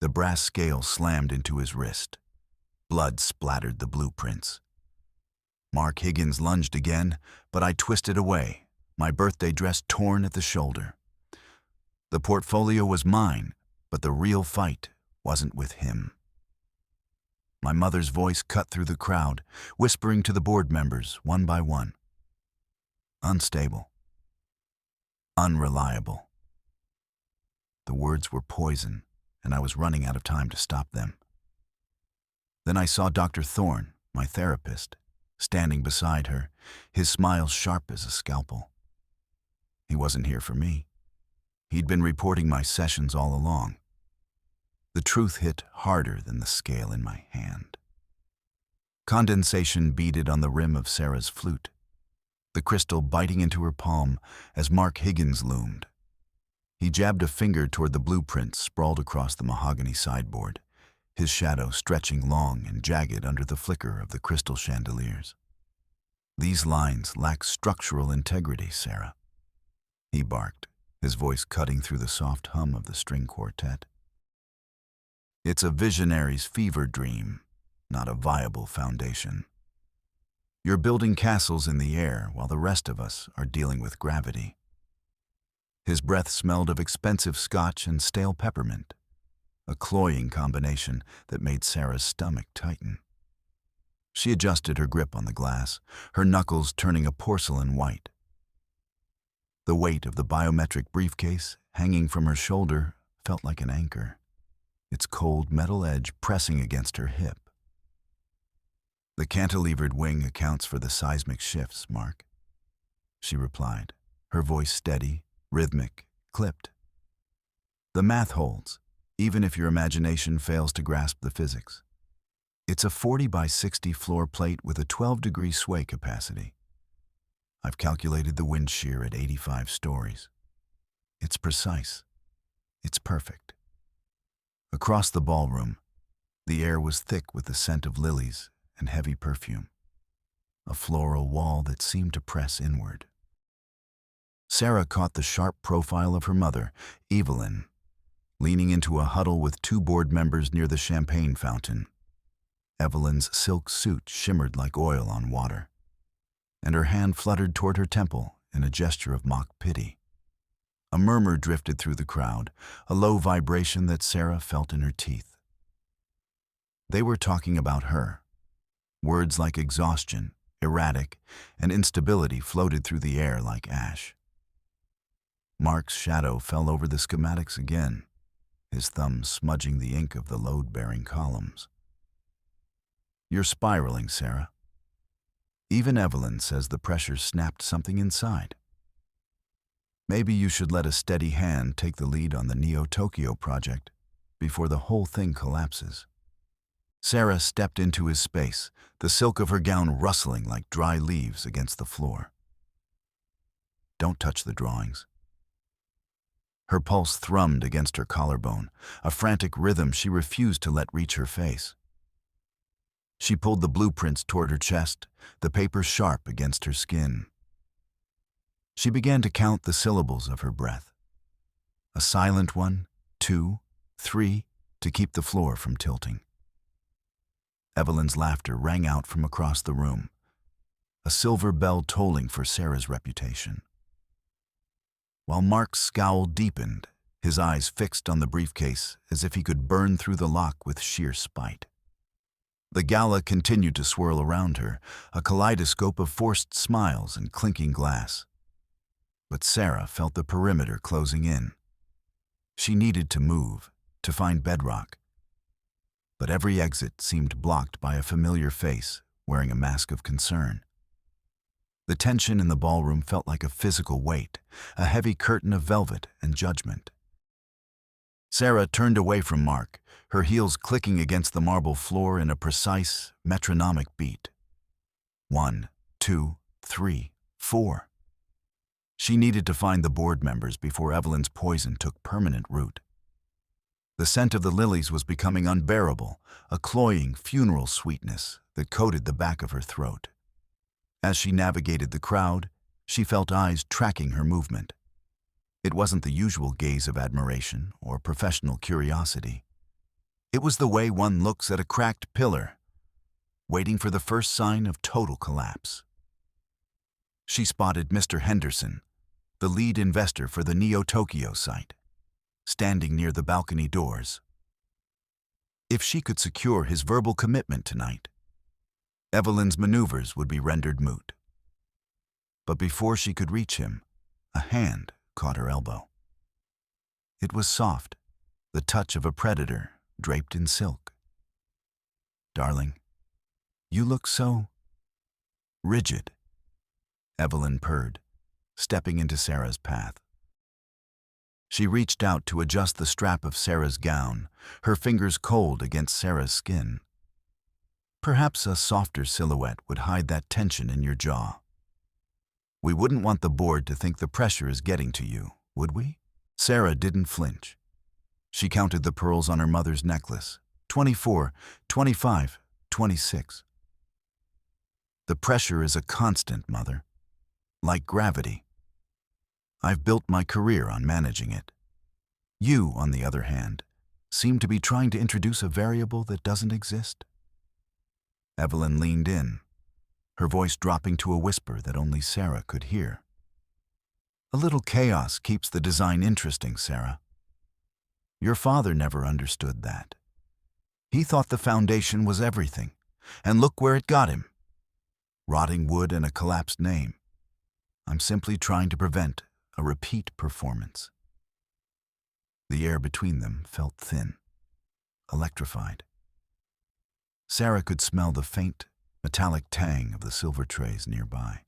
The brass scale slammed into his wrist. Blood splattered the blueprints. Mark Higgins lunged again, but I twisted away, my birthday dress torn at the shoulder. The portfolio was mine, but the real fight wasn't with him. My mother's voice cut through the crowd, whispering to the board members one by one. Unstable. Unreliable. The words were poison, and I was running out of time to stop them. Then I saw Dr. Thorne, my therapist, standing beside her, his smile sharp as a scalpel. He wasn't here for me. He'd been reporting my sessions all along. The truth hit harder than the scale in my hand. Condensation beaded on the rim of Sarah's flute, the crystal biting into her palm as Mark Higgins loomed. He jabbed a finger toward the blueprints sprawled across the mahogany sideboard, his shadow stretching long and jagged under the flicker of the crystal chandeliers. These lines lack structural integrity, Sarah, he barked, his voice cutting through the soft hum of the string quartet. It's a visionary's fever dream, not a viable foundation. You're building castles in the air while the rest of us are dealing with gravity. His breath smelled of expensive scotch and stale peppermint, a cloying combination that made Sarah's stomach tighten. She adjusted her grip on the glass, her knuckles turning a porcelain white. The weight of the biometric briefcase hanging from her shoulder felt like an anchor, its cold metal edge pressing against her hip. The cantilevered wing accounts for the seismic shifts, Mark, she replied, her voice steady, rhythmic, clipped. The math holds, even if your imagination fails to grasp the physics. It's a 40 by 60 floor plate with a 12-degree sway capacity. I've calculated the wind shear at 85 stories. It's precise. It's perfect. Across the ballroom, the air was thick with the scent of lilies and heavy perfume, a floral wall that seemed to press inward. Sarah caught the sharp profile of her mother, Evelyn, leaning into a huddle with two board members near the champagne fountain. Evelyn's silk suit shimmered like oil on water, and her hand fluttered toward her temple in a gesture of mock pity. A murmur drifted through the crowd, a low vibration that Sarah felt in her teeth. They were talking about her. Words like exhaustion, erratic, and instability floated through the air like ash. Mark's shadow fell over the schematics again, his thumb smudging the ink of the load-bearing columns. You're spiraling, Sarah. Even Evelyn says the pressure snapped something inside. Maybe you should let a steady hand take the lead on the Neo-Tokyo project before the whole thing collapses. Sarah stepped into his space, the silk of her gown rustling like dry leaves against the floor. Don't touch the drawings. Her pulse thrummed against her collarbone, a frantic rhythm she refused to let reach her face. She pulled the blueprints toward her chest, the paper sharp against her skin. She began to count the syllables of her breath. A silent 1, 2, 3, to keep the floor from tilting. Evelyn's laughter rang out from across the room, a silver bell tolling for Sarah's reputation. While Mark's scowl deepened, his eyes fixed on the briefcase as if he could burn through the lock with sheer spite. The gala continued to swirl around her, a kaleidoscope of forced smiles and clinking glass. But Sarah felt the perimeter closing in. She needed to move, to find bedrock. But every exit seemed blocked by a familiar face wearing a mask of concern. The tension in the ballroom felt like a physical weight, a heavy curtain of velvet and judgment. Sarah turned away from Mark, her heels clicking against the marble floor in a precise, metronomic beat. 1, 2, 3, 4. She needed to find the board members before Evelyn's poison took permanent root. The scent of the lilies was becoming unbearable, a cloying funeral sweetness that coated the back of her throat. As she navigated the crowd, she felt eyes tracking her movement. It wasn't the usual gaze of admiration or professional curiosity. It was the way one looks at a cracked pillar, waiting for the first sign of total collapse. She spotted Mr. Henderson, the lead investor for the Neo-Tokyo site, standing near the balcony doors. If she could secure his verbal commitment tonight, Evelyn's maneuvers would be rendered moot. But before she could reach him, a hand caught her elbow. It was soft, the touch of a predator draped in silk. "Darling, you look so rigid," Evelyn purred, stepping into Sarah's path. She reached out to adjust the strap of Sarah's gown, her fingers cold against Sarah's skin. "Perhaps a softer silhouette would hide that tension in your jaw. We wouldn't want the board to think the pressure is getting to you, would we?" Sarah didn't flinch. She counted the pearls on her mother's necklace. 24, 25, 26. "The pressure is a constant, Mother. Like gravity. I've built my career on managing it. You, on the other hand, seem to be trying to introduce a variable that doesn't exist." Evelyn leaned in, her voice dropping to a whisper that only Sarah could hear. "A little chaos keeps the design interesting, Sarah. Your father never understood that. He thought the foundation was everything, and look where it got him. Rotting wood and a collapsed name. I'm simply trying to prevent a repeat performance." The air between them felt thin, electrified. Sarah could smell the faint, metallic tang of the silver trays nearby.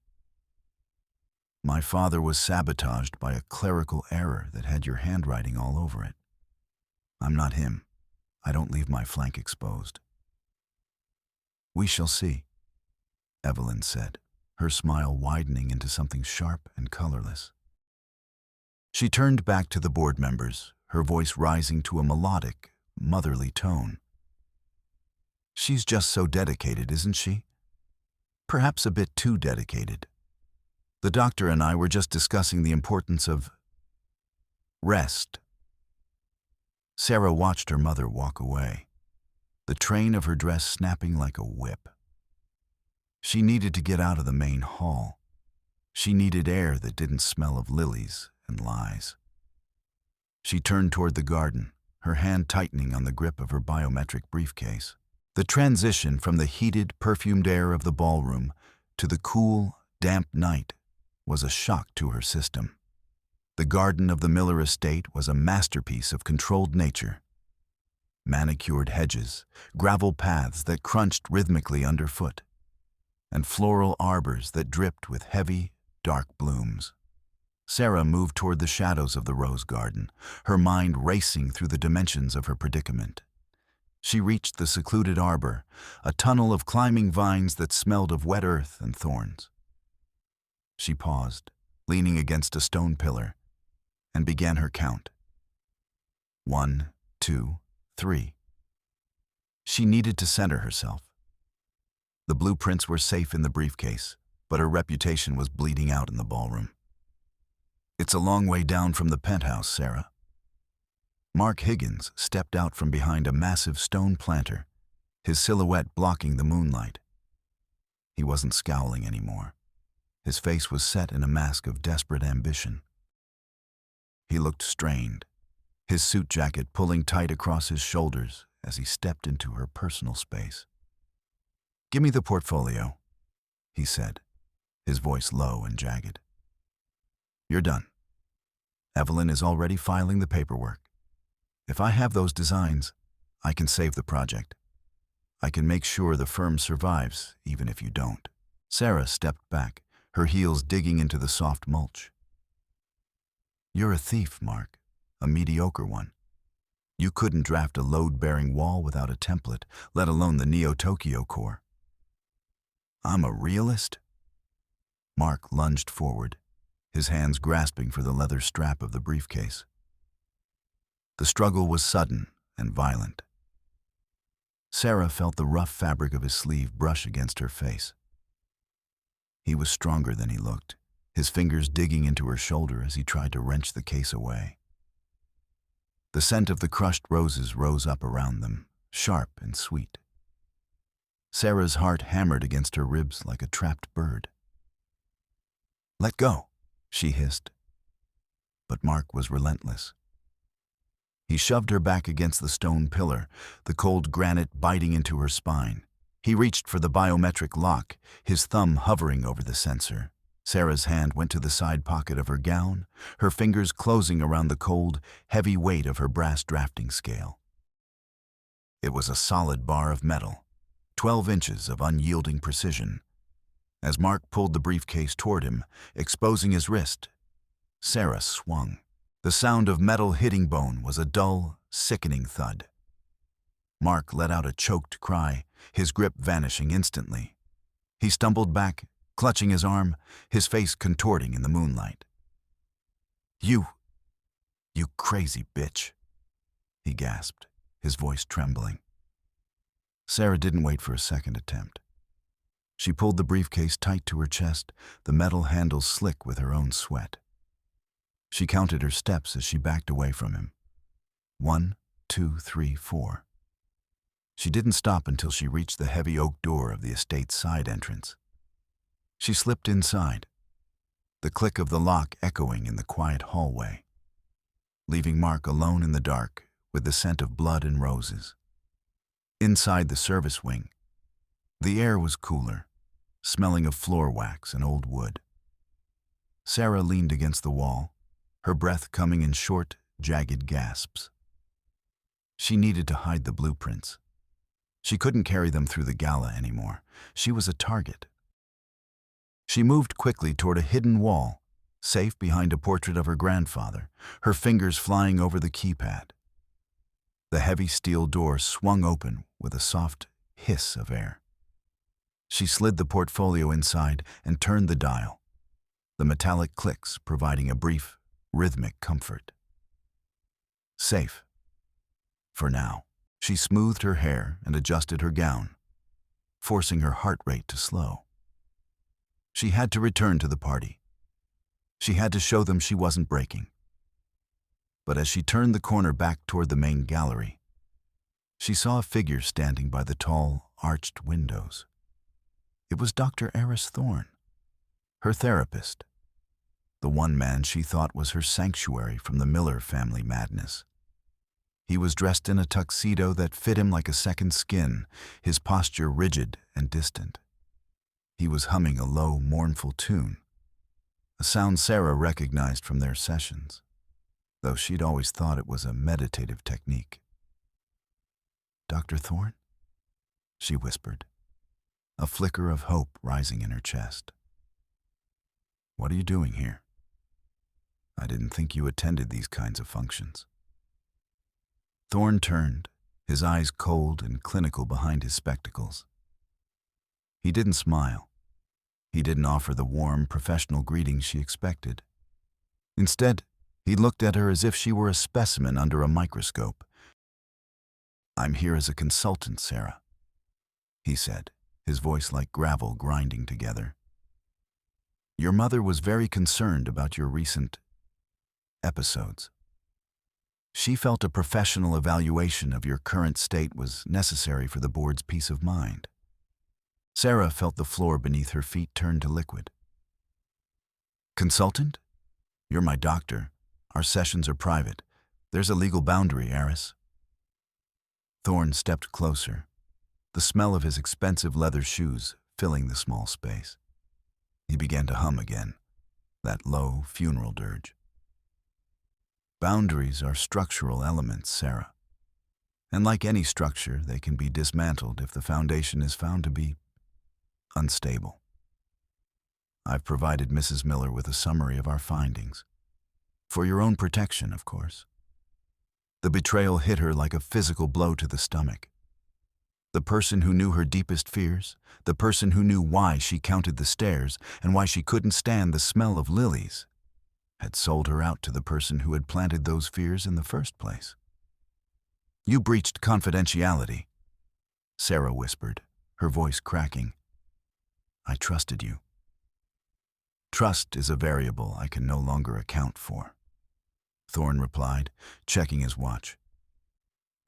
"My father was sabotaged by a clerical error that had your handwriting all over it. I'm not him. I don't leave my flank exposed." "We shall see," Evelyn said, her smile widening into something sharp and colorless. She turned back to the board members, her voice rising to a melodic, motherly tone. "She's just so dedicated, isn't she? Perhaps a bit too dedicated. The doctor and I were just discussing the importance of rest." Sarah watched her mother walk away, the train of her dress snapping like a whip. She needed to get out of the main hall. She needed air that didn't smell of lilies and lies. She turned toward the garden, her hand tightening on the grip of her biometric briefcase. The transition from the heated, perfumed air of the ballroom to the cool, damp night was a shock to her system. The garden of the Miller estate was a masterpiece of controlled nature. Manicured hedges, gravel paths that crunched rhythmically underfoot, and floral arbors that dripped with heavy, dark blooms. Sarah moved toward the shadows of the rose garden, her mind racing through the dimensions of her predicament. She reached the secluded arbor, a tunnel of climbing vines that smelled of wet earth and thorns. She paused, leaning against a stone pillar, and began her count. 1, 2, 3. She needed to center herself. The blueprints were safe in the briefcase, but her reputation was bleeding out in the ballroom. "It's a long way down from the penthouse, Sarah." Mark Higgins stepped out from behind a massive stone planter, his silhouette blocking the moonlight. He wasn't scowling anymore. His face was set in a mask of desperate ambition. He looked strained, his suit jacket pulling tight across his shoulders as he stepped into her personal space. "Give me the portfolio," he said, his voice low and jagged. "You're done. Evelyn is already filing the paperwork. If I have those designs, I can save the project. I can make sure the firm survives, even if you don't." Sarah stepped back, her heels digging into the soft mulch. "You're a thief, Mark, a mediocre one. You couldn't draft a load-bearing wall without a template, let alone the Neo-Tokyo core." "I'm a realist?" Mark lunged forward, his hands grasping for the leather strap of the briefcase. The struggle was sudden and violent. Sarah felt the rough fabric of his sleeve brush against her face. He was stronger than he looked, his fingers digging into her shoulder as he tried to wrench the case away. The scent of the crushed roses rose up around them, sharp and sweet. Sarah's heart hammered against her ribs like a trapped bird. "Let go," she hissed. But Mark was relentless. He shoved her back against the stone pillar, the cold granite biting into her spine. He reached for the biometric lock, his thumb hovering over the sensor. Sarah's hand went to the side pocket of her gown, her fingers closing around the cold, heavy weight of her brass drafting scale. It was a solid bar of metal, 12 inches of unyielding precision. As Mark pulled the briefcase toward him, exposing his wrist, Sarah swung. The sound of metal hitting bone was a dull, sickening thud. Mark let out a choked cry, his grip vanishing instantly. He stumbled back, clutching his arm, his face contorting in the moonlight. You crazy bitch," he gasped, his voice trembling. Sarah didn't wait for a second attempt. She pulled the briefcase tight to her chest, the metal handle slick with her own sweat. She counted her steps as she backed away from him. 1, 2, 3, 4. She didn't stop until she reached the heavy oak door of the estate's side entrance. She slipped inside, the click of the lock echoing in the quiet hallway, leaving Mark alone in the dark with the scent of blood and roses. Inside the service wing, the air was cooler, smelling of floor wax and old wood. Sarah leaned against the wall, her breath coming in short, jagged gasps. She needed to hide the blueprints. She couldn't carry them through the gala anymore. She was a target. She moved quickly toward a hidden wall, safe behind a portrait of her grandfather, her fingers flying over the keypad. The heavy steel door swung open with a soft hiss of air. She slid the portfolio inside and turned the dial, the metallic clicks providing a brief, rhythmic comfort. Safe. For now. She smoothed her hair and adjusted her gown, forcing her heart rate to slow. She had to return to the party. She had to show them she wasn't breaking. But as she turned the corner back toward the main gallery, she saw a figure standing by the tall, arched windows. It was Dr. Eris Thorne, her therapist, the one man she thought was her sanctuary from the Miller family madness. He was dressed in a tuxedo that fit him like a second skin, his posture rigid and distant. He was humming a low, mournful tune, a sound Sarah recognized from their sessions, though she'd always thought it was a meditative technique. "Dr. Thorne?" she whispered, a flicker of hope rising in her chest. "What are you doing here? I didn't think you attended these kinds of functions." Thorne turned, his eyes cold and clinical behind his spectacles. He didn't smile. He didn't offer the warm, professional greeting she expected. Instead, he looked at her as if she were a specimen under a microscope. "I'm here as a consultant, Sarah," he said, his voice like gravel grinding together. "Your mother was very concerned about your recent episodes. She felt a professional evaluation of your current state was necessary for the board's peace of mind." Sarah felt the floor beneath her feet turn to liquid. "Consultant? You're my doctor. Our sessions are private. There's a legal boundary, Eris." Thorne stepped closer, the smell of his expensive leather shoes filling the small space. He began to hum again, that low funeral dirge. "Boundaries are structural elements, Sarah. And like any structure, they can be dismantled if the foundation is found to be unstable. I've provided Mrs. Miller with a summary of our findings. For your own protection, of course." The betrayal hit her like a physical blow to the stomach. The person who knew her deepest fears, the person who knew why she counted the stairs and why she couldn't stand the smell of lilies, had sold her out to the person who had planted those fears in the first place. "You breached confidentiality," Sarah whispered, her voice cracking. "I trusted you." "Trust is a variable I can no longer account for," Thorne replied, checking his watch.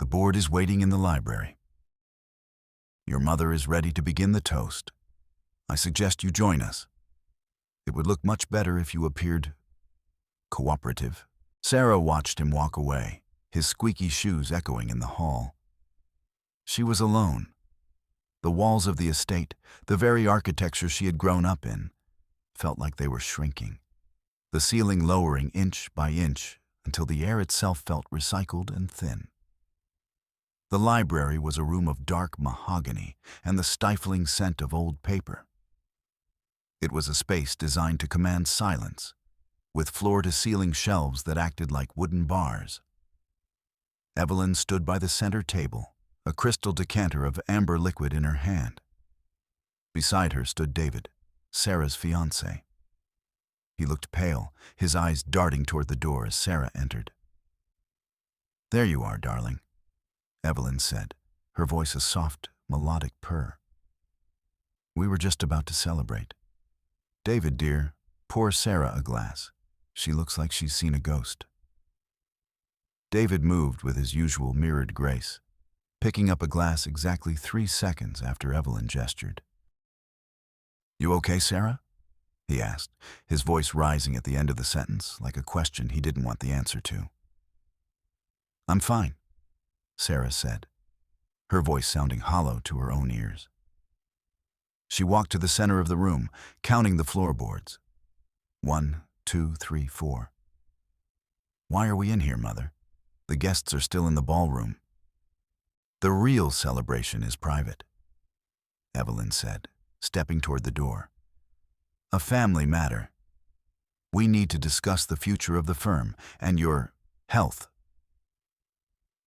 The board is waiting in the library. Your mother is ready to begin the toast. I suggest you join us. It would look much better if you appeared cooperative. Sarah watched him walk away, his squeaky shoes echoing in the hall. She was alone. The walls of the estate, the very architecture she had grown up in, felt like they were shrinking, the ceiling lowering inch by inch until the air itself felt recycled and thin. The library was a room of dark mahogany and the stifling scent of old paper. It was a space designed to command silence, with floor-to-ceiling shelves that acted like wooden bars. Evelyn stood by the center table, a crystal decanter of amber liquid in her hand. Beside her stood David, Sarah's fiancé. He looked pale, his eyes darting toward the door as Sarah entered. "There you are, darling," Evelyn said, her voice a soft, melodic purr. "We were just about to celebrate. David, dear, pour Sarah a glass. She looks like she's seen a ghost." David moved with his usual mirrored grace, picking up a glass exactly 3 seconds after Evelyn gestured. "You okay, Sarah?" he asked, his voice rising at the end of the sentence like a question he didn't want the answer to. "I'm fine," Sarah said, her voice sounding hollow to her own ears. She walked to the center of the room, counting the floorboards. 1, 2, 3, 4. "Why are we in here, Mother? The guests are still in the ballroom." "The real celebration is private," Evelyn said, stepping toward the door. "A family matter. We need to discuss the future of the firm and your health."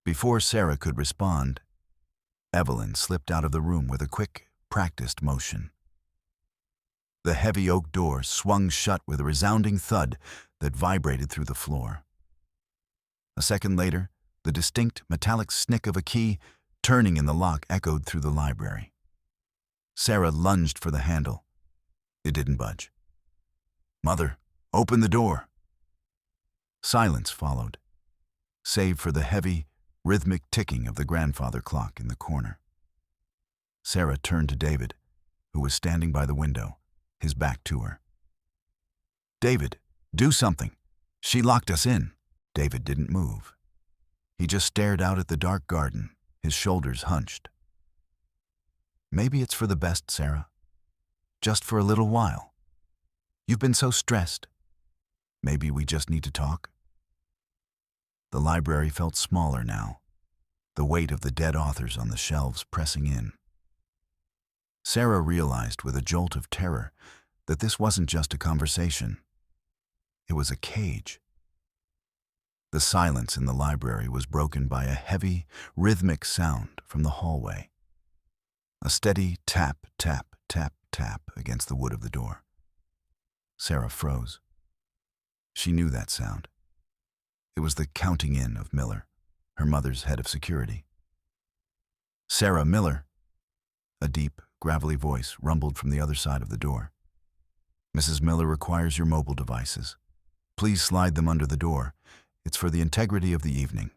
Before Sarah could respond, Evelyn slipped out of the room with a quick, practiced motion. The heavy oak door swung shut with a resounding thud that vibrated through the floor. A second later, the distinct metallic snick of a key turning in the lock echoed through the library. Sarah lunged for the handle. It didn't budge. "Mother, open the door." Silence followed, save for the heavy, rhythmic ticking of the grandfather clock in the corner. Sarah turned to David, who was standing by the window, his back to her. "David, do something. She locked us in." David didn't move. He just stared out at the dark garden, his shoulders hunched. "Maybe it's for the best, Sarah. Just for a little while. You've been so stressed. Maybe we just need to talk." The library felt smaller now, the weight of the dead authors on the shelves pressing in. Sarah realized with a jolt of terror that this wasn't just a conversation. It was a cage. The silence in the library was broken by a heavy, rhythmic sound from the hallway. A steady tap, tap, tap, tap against the wood of the door. Sarah froze. She knew that sound. It was the counting in of Miller, her mother's head of security. "Sarah Miller," a deep, gravelly voice rumbled from the other side of the door. "Mrs. Miller requires your mobile devices. Please slide them under the door. It's for the integrity of the evening."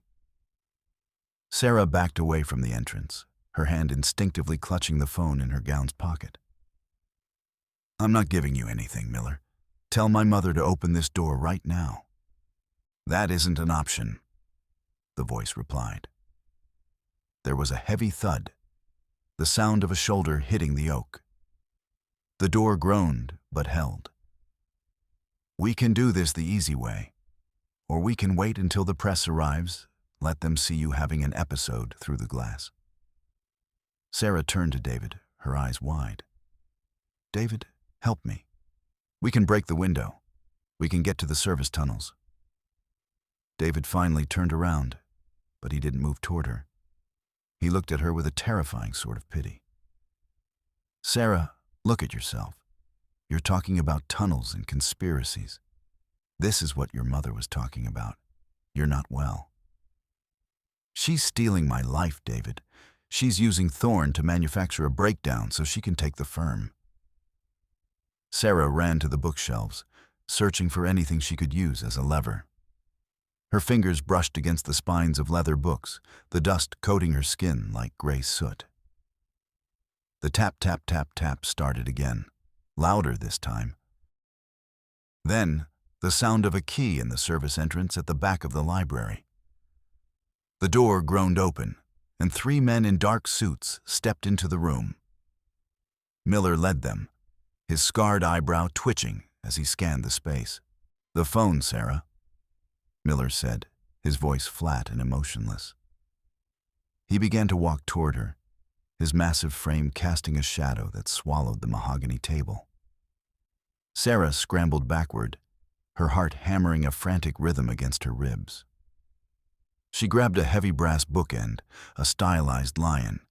Sarah backed away from the entrance, her hand instinctively clutching the phone in her gown's pocket. "I'm not giving you anything, Miller. Tell my mother to open this door right now." "That isn't an option," the voice replied. There was a heavy thud, the sound of a shoulder hitting the oak. The door groaned but held. "We can do this the easy way, or we can wait until the press arrives, let them see you having an episode through the glass." Sarah turned to David, her eyes wide. "David, help me. We can break the window. We can get to the service tunnels." David finally turned around, but he didn't move toward her. He looked at her with a terrifying sort of pity. "Sarah, look at yourself. You're talking about tunnels and conspiracies. This is what your mother was talking about. You're not well." "She's stealing my life, David. She's using Thorne to manufacture a breakdown so she can take the firm." Sarah ran to the bookshelves, searching for anything she could use as a lever. Her fingers brushed against the spines of leather books, the dust coating her skin like gray soot. The tap, tap, tap, tap started again, louder this time. Then, the sound of a key in the service entrance at the back of the library. The door groaned open, and 3 men in dark suits stepped into the room. Miller led them, his scarred eyebrow twitching as he scanned the space. "The phone, Sarah," Miller said, his voice flat and emotionless. He began to walk toward her, his massive frame casting a shadow that swallowed the mahogany table. Sarah scrambled backward, her heart hammering a frantic rhythm against her ribs. She grabbed a heavy brass bookend, a stylized lion,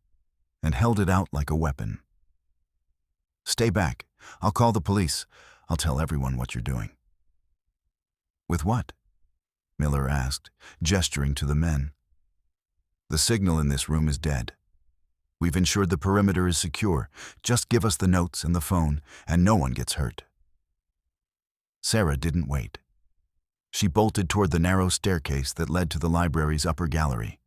and held it out like a weapon. "Stay back. I'll call the police. I'll tell everyone what you're doing." "With what?" Miller asked, gesturing to the men. "The signal in this room is dead. We've ensured the perimeter is secure. Just give us the notes and the phone, and no one gets hurt." Sarah didn't wait. She bolted toward the narrow staircase that led to the library's upper gallery.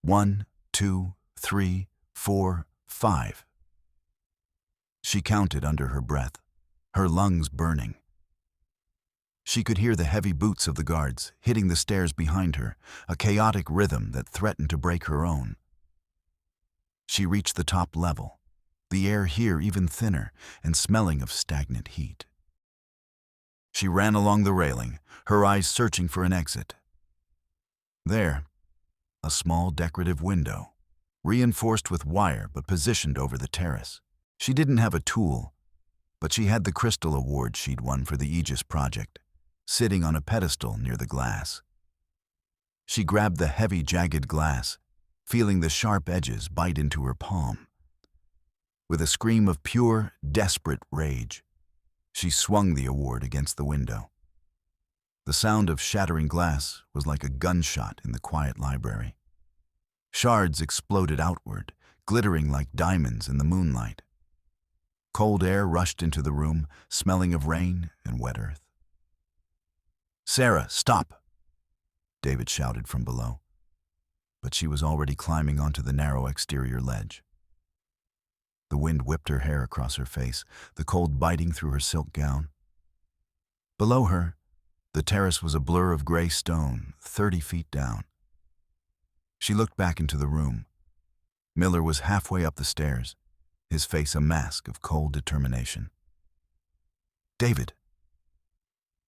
1, 2, 3, 4, 5. She counted under her breath, her lungs burning. She could hear the heavy boots of the guards hitting the stairs behind her, a chaotic rhythm that threatened to break her own. She reached the top level, the air here even thinner and smelling of stagnant heat. She ran along the railing, her eyes searching for an exit. There, a small decorative window, reinforced with wire but positioned over the terrace. She didn't have a tool, but she had the crystal award she'd won for the Aegis project, sitting on a pedestal near the glass. She grabbed the heavy, jagged glass, feeling the sharp edges bite into her palm. With a scream of pure, desperate rage, she swung the award against the window. The sound of shattering glass was like a gunshot in the quiet library. Shards exploded outward, glittering like diamonds in the moonlight. Cold air rushed into the room, smelling of rain and wet earth. "Sarah, stop!" David shouted from below. But she was already climbing onto the narrow exterior ledge. The wind whipped her hair across her face, the cold biting through her silk gown. Below her, the terrace was a blur of gray stone, 30 feet down. She looked back into the room. Miller was halfway up the stairs, his face a mask of cold determination. "David!"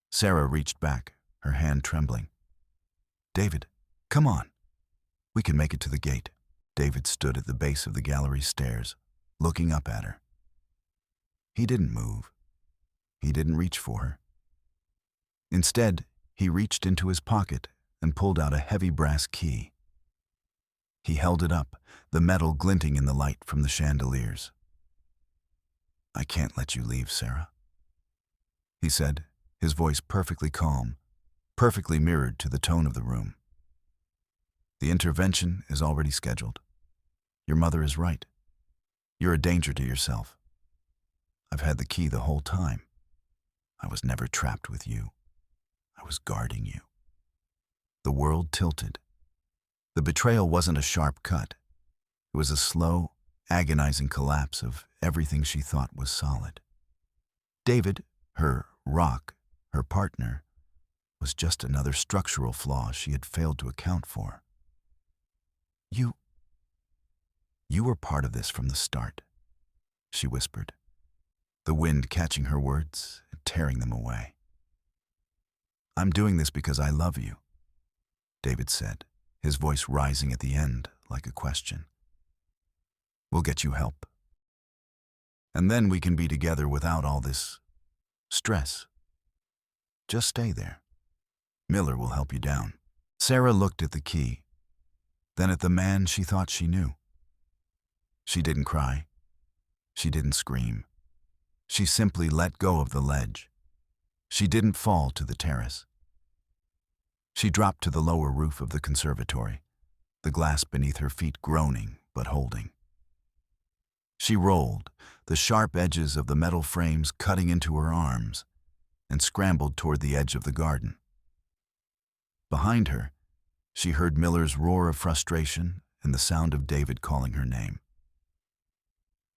Sarah reached back, her hand trembling. "David, come on. We can make it to the gate." David stood at the base of the gallery stairs, looking up at her. He didn't move. He didn't reach for her. Instead, he reached into his pocket and pulled out a heavy brass key. He held it up, the metal glinting in the light from the chandeliers. "I can't let you leave, Sarah," he said, his voice perfectly calm, perfectly mirrored to the tone of the room. "The intervention is already scheduled. Your mother is right. You're a danger to yourself. I've had the key the whole time. I was never trapped with you. I was guarding you." The world tilted. The betrayal wasn't a sharp cut. It was a slow, agonizing collapse of everything she thought was solid. David, her rock, her partner, was just another structural flaw she had failed to account for. You were part of this from the start," she whispered, the wind catching her words and tearing them away. "I'm doing this because I love you," David said, his voice rising at the end like a question. "We'll get you help. And then we can be together without all this stress. Just stay there. Miller will help you down." Sarah looked at the key, then at the man she thought she knew. She didn't cry. She didn't scream. She simply let go of the ledge. She didn't fall to the terrace. She dropped to the lower roof of the conservatory, the glass beneath her feet groaning but holding. She rolled, the sharp edges of the metal frames cutting into her arms, and scrambled toward the edge of the garden. Behind her, she heard Miller's roar of frustration and the sound of David calling her name.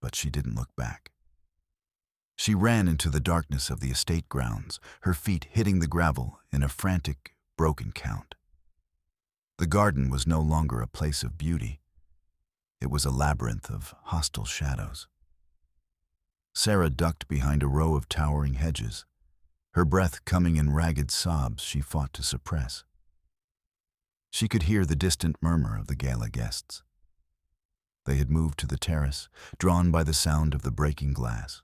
But she didn't look back. She ran into the darkness of the estate grounds, her feet hitting the gravel in a frantic, broken count. The garden was no longer a place of beauty. It was a labyrinth of hostile shadows. Sarah ducked behind a row of towering hedges, her breath coming in ragged sobs she fought to suppress. She could hear the distant murmur of the gala guests. They had moved to the terrace, drawn by the sound of the breaking glass.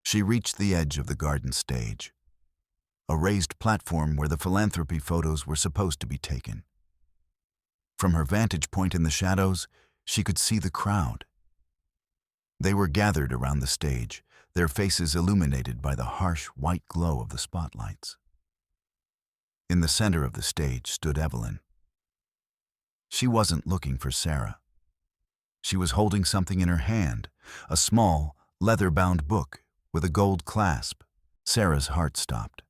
She reached the edge of the garden stage, a raised platform where the philanthropy photos were supposed to be taken. From her vantage point in the shadows, she could see the crowd. They were gathered around the stage, their faces illuminated by the harsh white glow of the spotlights. In the center of the stage stood Evelyn. She wasn't looking for Sarah. She was holding something in her hand, a small, leather-bound book with a gold clasp. Sarah's heart stopped.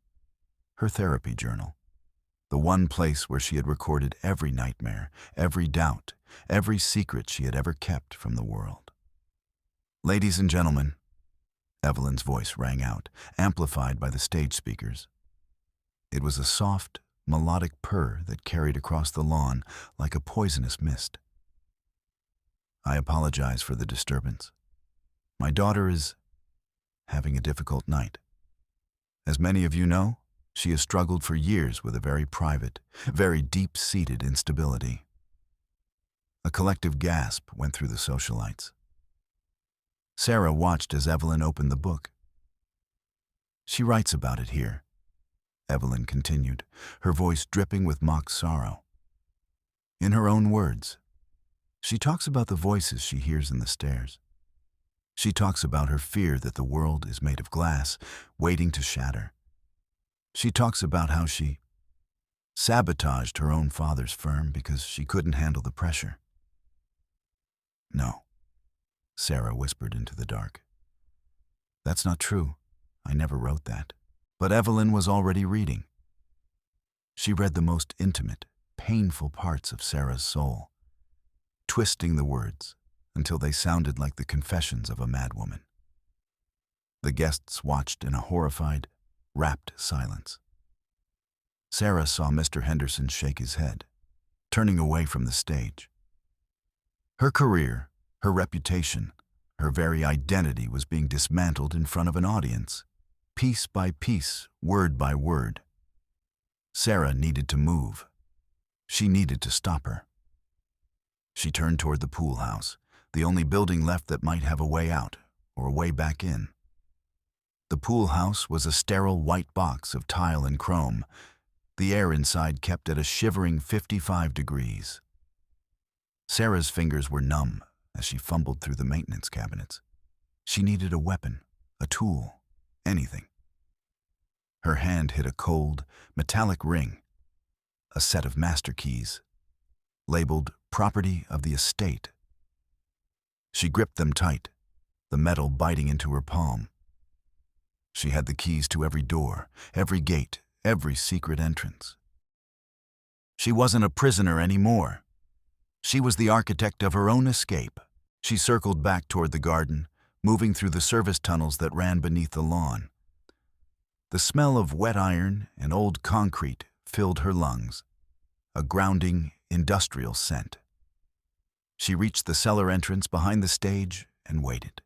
Her therapy journal. The one place where she had recorded every nightmare, every doubt, every secret she had ever kept from the world. "Ladies and gentlemen," Evelyn's voice rang out, amplified by the stage speakers. It was a soft, melodic purr that carried across the lawn like a poisonous mist. "I apologize for the disturbance. My daughter is having a difficult night. As many of you know, she has struggled for years with a very private, very deep-seated instability." A collective gasp went through the socialites. Sarah watched as Evelyn opened the book. "She writes about it here," Evelyn continued, her voice dripping with mock sorrow. "In her own words, she talks about the voices she hears in the stairs. She talks about her fear that the world is made of glass, waiting to shatter. She talks about how she sabotaged her own father's firm because she couldn't handle the pressure." "No," Sarah whispered into the dark. "That's not true. I never wrote that." But Evelyn was already reading. She read the most intimate, painful parts of Sarah's soul, twisting the words until they sounded like the confessions of a madwoman. The guests watched in a horrified, rapt silence. Sarah saw Mr. Henderson shake his head, turning away from the stage. Her career, her reputation, her very identity was being dismantled in front of an audience, piece by piece, word by word. Sarah needed to move. She needed to stop her. She turned toward the pool house, the only building left that might have a way out or a way back in. The pool house was a sterile white box of tile and chrome, the air inside kept at a shivering 55 degrees. Sarah's fingers were numb as she fumbled through the maintenance cabinets. She needed a weapon, a tool, anything. Her hand hit a cold, metallic ring, a set of master keys, labeled "Property of the Estate." She gripped them tight, the metal biting into her palm. She had the keys to every door, every gate, every secret entrance. She wasn't a prisoner anymore. She was the architect of her own escape. She circled back toward the garden, moving through the service tunnels that ran beneath the lawn. The smell of wet iron and old concrete filled her lungs, a grounding, industrial scent. She reached the cellar entrance behind the stage and waited.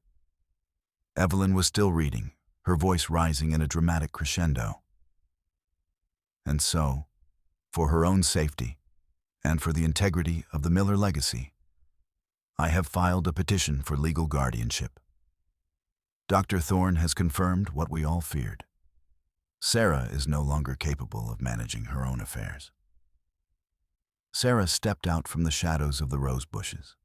Evelyn was still reading, her voice rising in a dramatic crescendo. "And so, for her own safety, and for the integrity of the Miller legacy, I have filed a petition for legal guardianship. Dr. Thorne has confirmed what we all feared. Sarah is no longer capable of managing her own affairs." Sarah stepped out from the shadows of the rose bushes,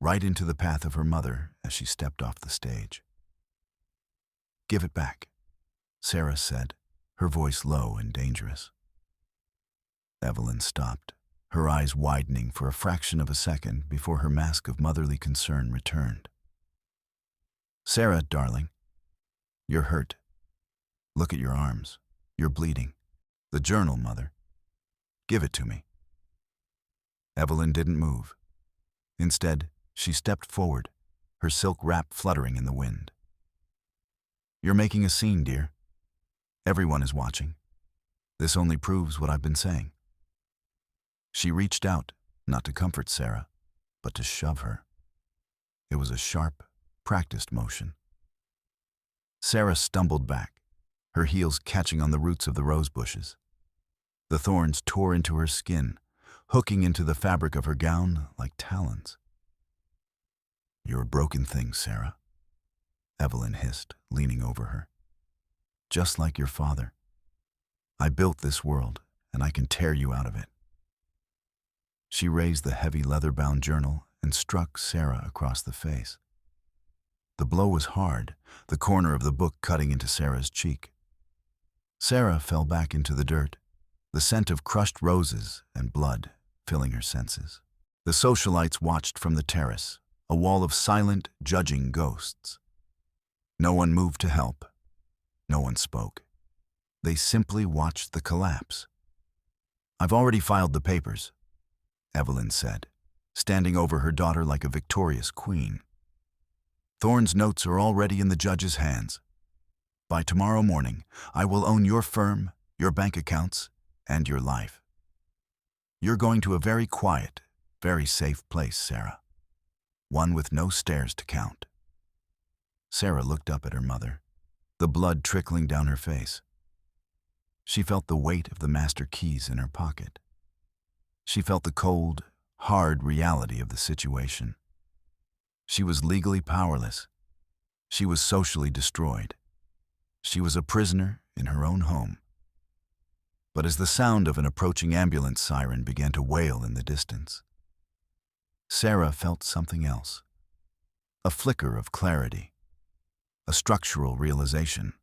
right into the path of her mother as she stepped off the stage. "Give it back," Sarah said, her voice low and dangerous. Evelyn stopped, her eyes widening for a fraction of a second before her mask of motherly concern returned. "Sarah, darling, you're hurt. Look at your arms. You're bleeding. The journal, Mother. Give it to me." Evelyn didn't move. Instead, she stepped forward, her silk wrap fluttering in the wind. "You're making a scene, dear. Everyone is watching. This only proves what I've been saying." She reached out, not to comfort Sarah, but to shove her. It was a sharp, practiced motion. Sarah stumbled back, her heels catching on the roots of the rose bushes. The thorns tore into her skin, hooking into the fabric of her gown like talons. "You're a broken thing, Sarah," Evelyn hissed, leaning over her. "Just like your father. I built this world, and I can tear you out of it." She raised the heavy leather-bound journal and struck Sarah across the face. The blow was hard, the corner of the book cutting into Sarah's cheek. Sarah fell back into the dirt, the scent of crushed roses and blood filling her senses. The socialites watched from the terrace, a wall of silent, judging ghosts. No one moved to help. No one spoke. They simply watched the collapse. "I've already filed the papers," Evelyn said, standing over her daughter like a victorious queen. "Thorne's notes are already in the judge's hands. By tomorrow morning, I will own your firm, your bank accounts, and your life. You're going to a very quiet, very safe place, Sarah. One with no stairs to count." Sarah looked up at her mother, the blood trickling down her face. She felt the weight of the master keys in her pocket. She felt the cold, hard reality of the situation. She was legally powerless. She was socially destroyed. She was a prisoner in her own home. But as the sound of an approaching ambulance siren began to wail in the distance, Sarah felt something else. A flicker of clarity. A structural realization.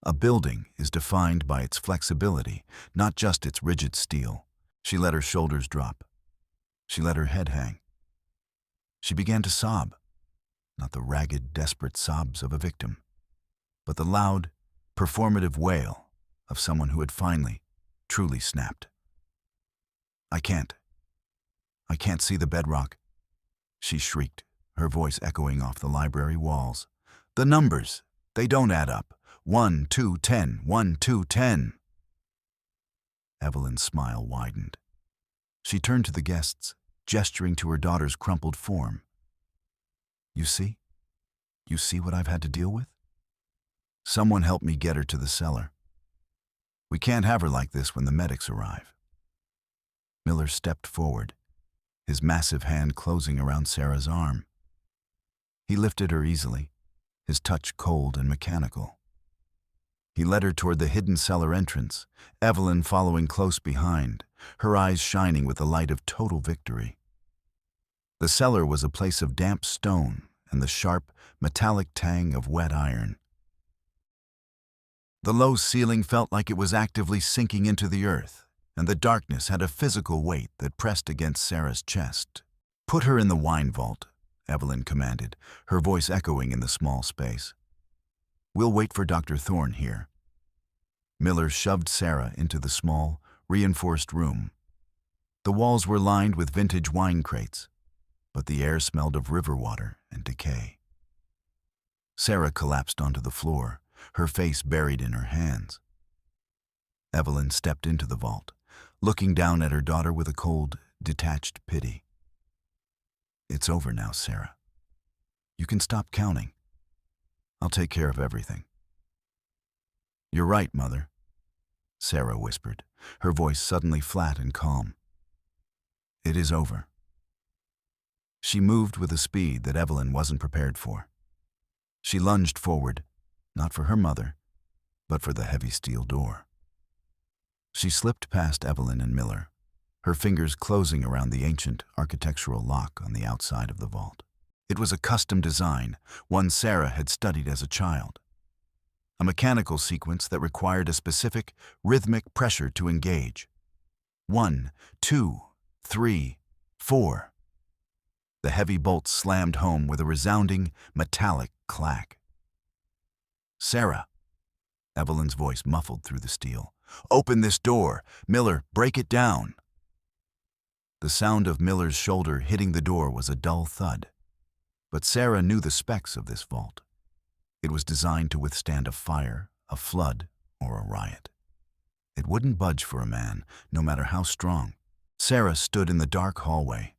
A building is defined by its flexibility, not just its rigid steel. She let her shoulders drop. She let her head hang. She began to sob, not the ragged, desperate sobs of a victim, but the loud, performative wail of someone who had finally, truly snapped. I can't see the bedrock," she shrieked, her voice echoing off the library walls. "The numbers, they don't add up. 1, 2, 10, 1, 2, 10. Evelyn's smile widened. She turned to the guests, gesturing to her daughter's crumpled form. You see? You see what I've had to deal with? Someone help me get her to the cellar. We can't have her like this when the medics arrive." Miller stepped forward, his massive hand closing around Sarah's arm. He lifted her easily, his touch cold and mechanical. He led her toward the hidden cellar entrance, Evelyn following close behind, her eyes shining with the light of total victory. The cellar was a place of damp stone and the sharp, metallic tang of wet iron. The low ceiling felt like it was actively sinking into the earth, and the darkness had a physical weight that pressed against Sarah's chest. "Put her in the wine vault," Evelyn commanded, her voice echoing in the small space. "We'll wait for Dr. Thorne here." Miller shoved Sarah into the small, reinforced room. The walls were lined with vintage wine crates, but the air smelled of river water and decay. Sarah collapsed onto the floor, her face buried in her hands. Evelyn stepped into the vault, looking down at her daughter with a cold, detached pity. "It's over now, Sarah. You can stop counting. I'll take care of everything." "You're right, Mother," Sarah whispered, her voice suddenly flat and calm. "It is over." She moved with a speed that Evelyn wasn't prepared for. She lunged forward, not for her mother, but for the heavy steel door. She slipped past Evelyn and Miller, her fingers closing around the ancient architectural lock on the outside of the vault. It was a custom design, one Sarah had studied as a child. A mechanical sequence that required a specific, rhythmic pressure to engage. 1, 2, 3, 4. The heavy bolts slammed home with a resounding, metallic clack. "Sarah," Evelyn's voice muffled through the steel, "Open this door! Miller, break it down!" The sound of Miller's shoulder hitting the door was a dull thud. But Sarah knew the specs of this vault. It was designed to withstand a fire, a flood, or a riot. It wouldn't budge for a man, no matter how strong. Sarah stood in the dark hallway,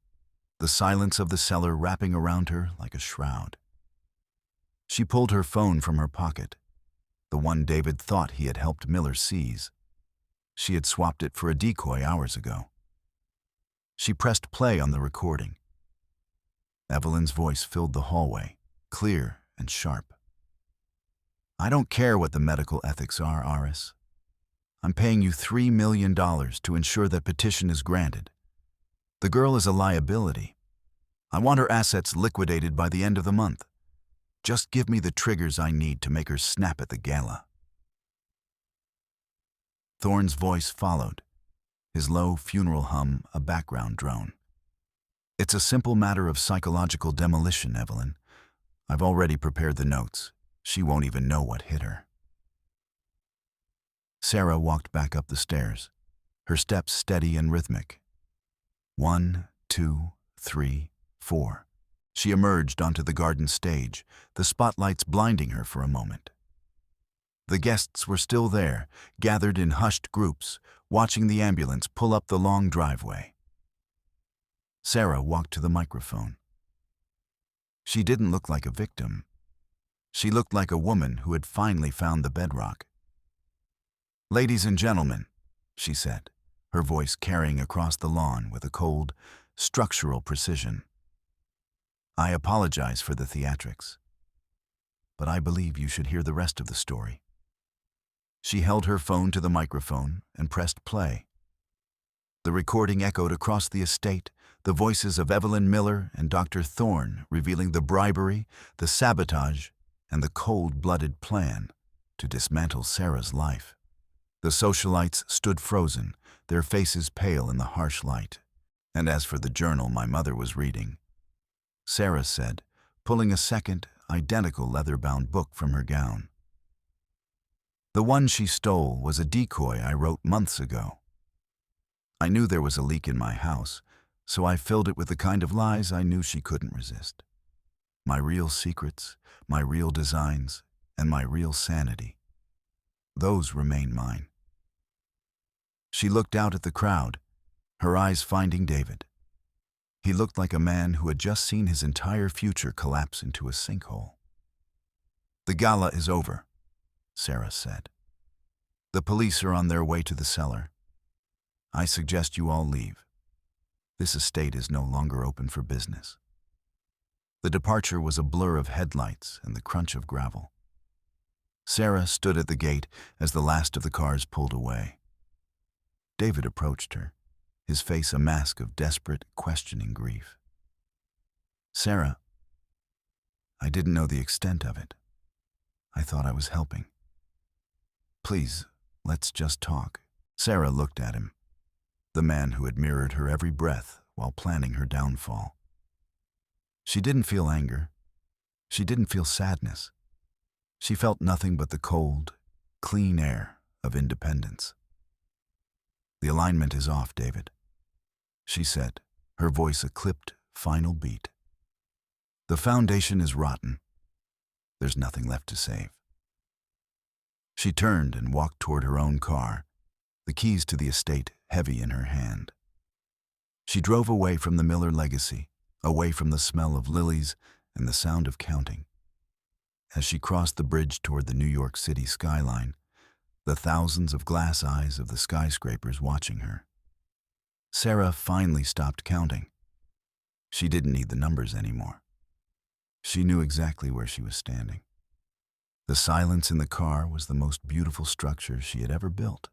the silence of the cellar wrapping around her like a shroud. She pulled her phone from her pocket, the one David thought he had helped Miller seize. She had swapped it for a decoy hours ago. She pressed play on the recording. Evelyn's voice filled the hallway, clear and sharp. "I don't care what the medical ethics are, Aris. I'm paying you $3 million to ensure that petition is granted. The girl is a liability. I want her assets liquidated by the end of the month. Just give me the triggers I need to make her snap at the gala." Thorne's voice followed, his low funeral hum a background drone. "It's a simple matter of psychological demolition, Evelyn. I've already prepared the notes. She won't even know what hit her." Sarah walked back up the stairs, her steps steady and rhythmic. 1, 2, 3, 4. She emerged onto the garden stage, the spotlights blinding her for a moment. The guests were still there, gathered in hushed groups, watching the ambulance pull up the long driveway. Sarah walked to the microphone. She didn't look like a victim. She looked like a woman who had finally found the bedrock. "Ladies and gentlemen," she said, her voice carrying across the lawn with a cold, structural precision. "I apologize for the theatrics, but I believe you should hear the rest of the story." She held her phone to the microphone and pressed play. The recording echoed across the estate, the voices of Evelyn Miller and Dr. Thorne revealing the bribery, the sabotage, and the cold-blooded plan to dismantle Sarah's life. The socialites stood frozen, their faces pale in the harsh light. And as for the journal my mother was reading, Sarah said, pulling a second, identical leather-bound book from her gown, "The one she stole was a decoy I wrote months ago. I knew there was a leak in my house, so I filled it with the kind of lies I knew she couldn't resist. My real secrets, my real designs, and my real sanity. Those remain mine." She looked out at the crowd, her eyes finding David. He looked like a man who had just seen his entire future collapse into a sinkhole. "The gala is over," Sarah said. "The police are on their way to the cellar. I suggest you all leave. This estate is no longer open for business." The departure was a blur of headlights and the crunch of gravel. Sarah stood at the gate as the last of the cars pulled away. David approached her, his face a mask of desperate, questioning grief. "Sarah, I didn't know the extent of it. I thought I was helping. Please, let's just talk." Sarah looked at him, the man who had mirrored her every breath while planning her downfall. She didn't feel anger. She didn't feel sadness. She felt nothing but the cold, clean air of independence. "The alignment is off, David," she said, her voice a clipped, final beat. "The foundation is rotten. There's nothing left to save." She turned and walked toward her own car, the keys to the estate heavy in her hand. She drove away from the Miller legacy, away from the smell of lilies and the sound of counting. As she crossed the bridge toward the New York City skyline, the thousands of glass eyes of the skyscrapers watching her, Sarah finally stopped counting. She didn't need the numbers anymore. She knew exactly where she was standing. The silence in the car was the most beautiful structure she had ever built.